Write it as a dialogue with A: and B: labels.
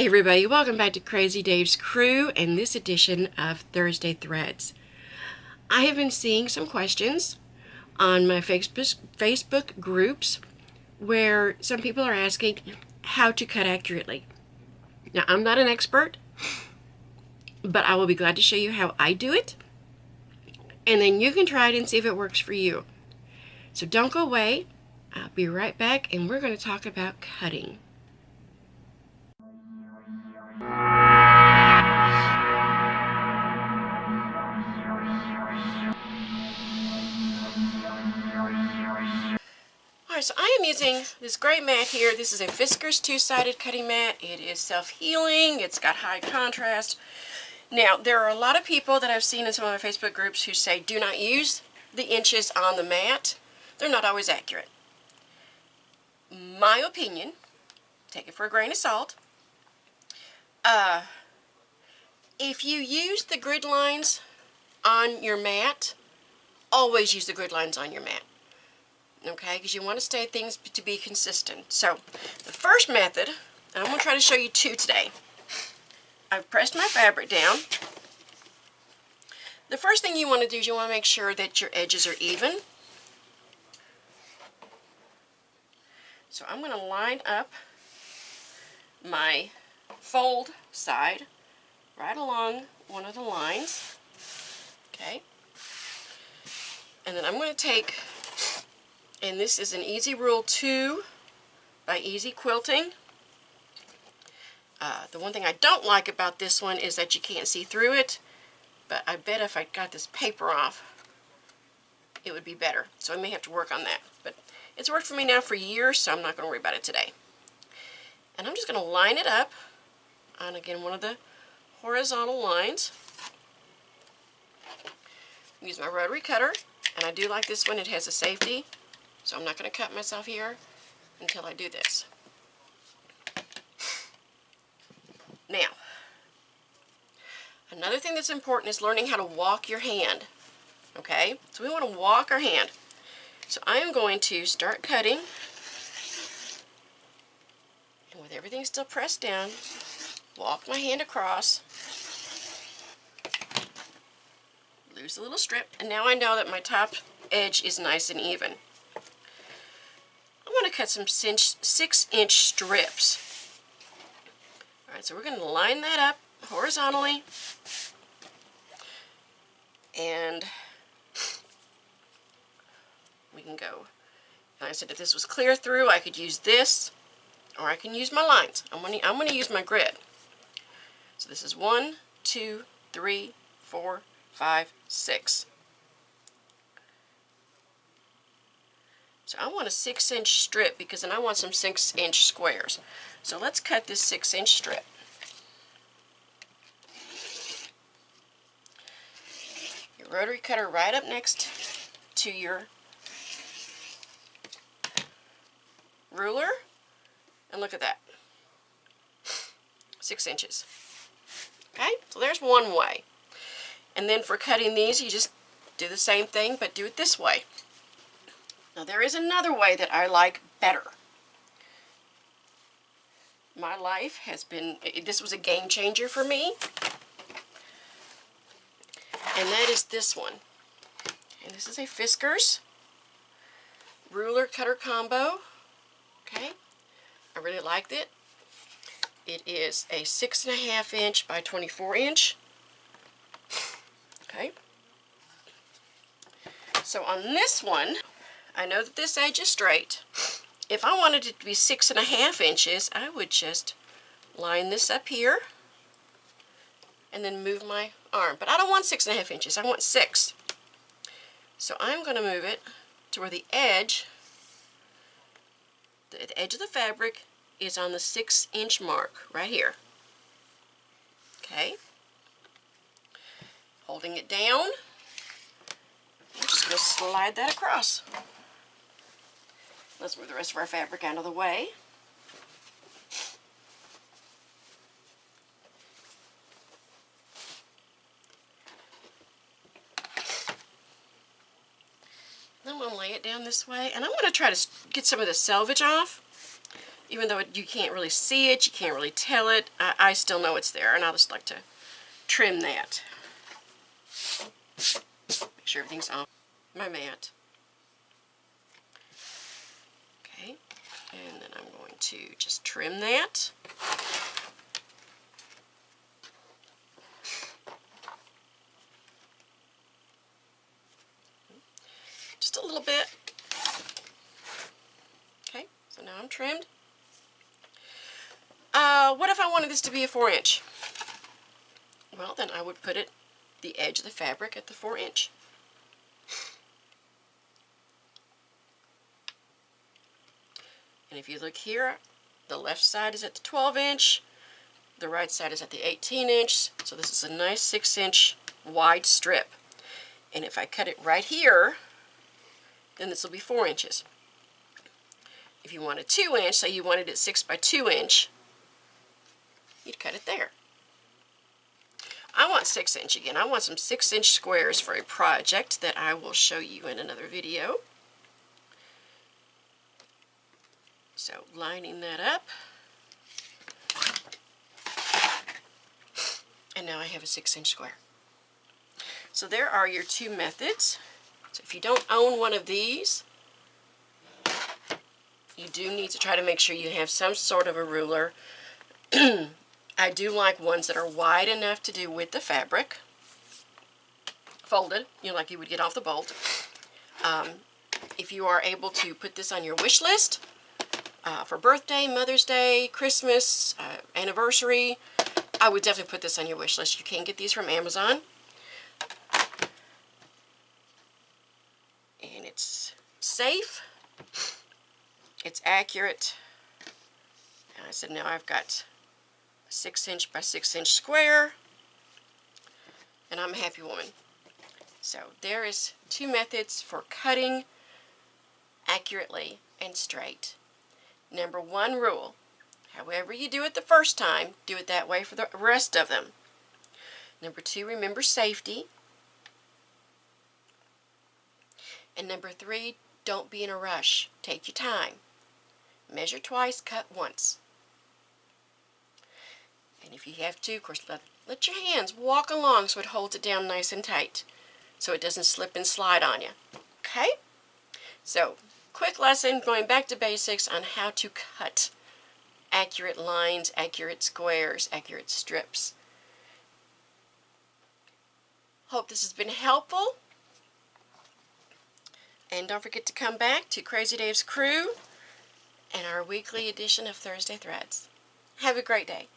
A: Hey everybody, welcome back to Crazy Dave's Crew and this edition of Thursday Threads. I have been seeing some questions on my Facebook groups where some people are asking how to cut accurately. Now, I'm not an expert, but I will be glad to show you how I do it, and then you can try it and see if it works for you. So don't go away. I'll be right back, and we're going to talk about cutting. Alright, so I am using this great mat here. This is a Fiskars two-sided cutting mat. It is self-healing. It's got high contrast. Now, there are a lot of people that I've seen in some of my Facebook groups who say do not use the inches on the mat. They're not always accurate. My opinion, take it for a grain of salt, if you use the grid lines on your mat, always use the grid lines on your mat. Okay, because you want to stay things to be consistent. So, the first method, I'm going to try to show you two today. I've pressed my fabric down. The first thing you want to do is you want to make sure that your edges are even. So I'm going to line up my fold side right along one of the lines. Okay, and then I'm going to take, and this is an Easy Rule 2 by Easy Quilting. The one thing I don't like about this one is that you can't see through it, but I bet if I got this paper off, it would be better. So I may have to work on that. But it's worked for me now for years, so I'm not going to worry about it today. And I'm just going to line it up on, again, one of the horizontal lines. Use my rotary cutter, and I do like this one. It has a safety. So I'm not going to cut myself here until I do this. Now, another thing that's important is learning how to walk your hand. Okay? So we want to walk our hand. So I am going to start cutting. And with everything still pressed down, walk my hand across. Lose a little strip. And now I know that my top edge is nice and even. I want to cut some 6-inch strips. Alright, so we're going to line that up horizontally. And we can go. And I said if this was clear through, I could use this, or I can use my lines. I'm going to use my grid. So this is 1, 2, 3, 4, 5, 6. So I want a 6-inch strip because then I want some 6-inch squares. So let's cut this 6-inch strip. Your rotary cutter right up next to your ruler, and look at that, 6 inches. Okay, so there's one way. And then for cutting these, you just do the same thing, but do it this way. Now there is another way that I like better. My life has been, this was a game changer for me, and that is this one. And this is a Fiskars ruler cutter combo. Okay, I really liked it. It is a 6.5 inch by 24 inch. Okay, so on this one, I know that this edge is straight. If I wanted it to be 6.5 inches, I would just line this up here and then move my arm. But I don't want 6.5 inches, I want 6. So I'm going to move it to where the edge of the fabric is on the 6-inch mark, right here. Okay. Holding it down, I'm just going to slide that across. Let's move the rest of our fabric out of the way. Then I'm going to lay it down this way, and I'm going to try to get some of the selvage off. Even though you can't really see it, you can't really tell it, I still know it's there, and I just like to trim that. Make sure everything's on my mat. Okay, and then I'm going to just trim that. Just a little bit. Okay, so now I'm trimmed. What if I wanted this to be a 4-inch? Well, then I would put it the edge of the fabric at the 4-inch. And if you look here, the left side is at the 12-inch, the right side is at the 18-inch, so this is a nice 6-inch wide strip. And if I cut it right here, then this will be 4 inches. If you want a 2-inch, say you wanted it 6 by 2 inch, you'd cut it there. I want 6-inch again. I want some 6-inch squares for a project that I will show you in another video. So lining that up. And now I have a 6-inch square. So there are your two methods. So if you don't own one of these, you do need to try to make sure you have some sort of a ruler. I do like ones that are wide enough to do with the fabric, folded, you know, like you would get off the bolt. If you are able to put this on your wish list for birthday, Mother's Day, Christmas, anniversary, I would definitely put this on your wish list. You can get these from Amazon. And it's safe, it's accurate. And I said now I've got 6-inch by 6-inch square, and I'm a happy woman. So there is two methods for cutting accurately and straight. Number one rule, however you do it the first time, do it that way for the rest of them. Number two, remember safety. And number three, don't be in a rush. Take your time. Measure twice, cut once. And if you have to, of course, let your hands walk along so it holds it down nice and tight, so it doesn't slip and slide on you. Okay? So, quick lesson, going back to basics on how to cut accurate lines, accurate squares, accurate strips. Hope this has been helpful. And don't forget to come back to Crazy Dave's Crew and our weekly edition of Thursday Threads. Have a great day.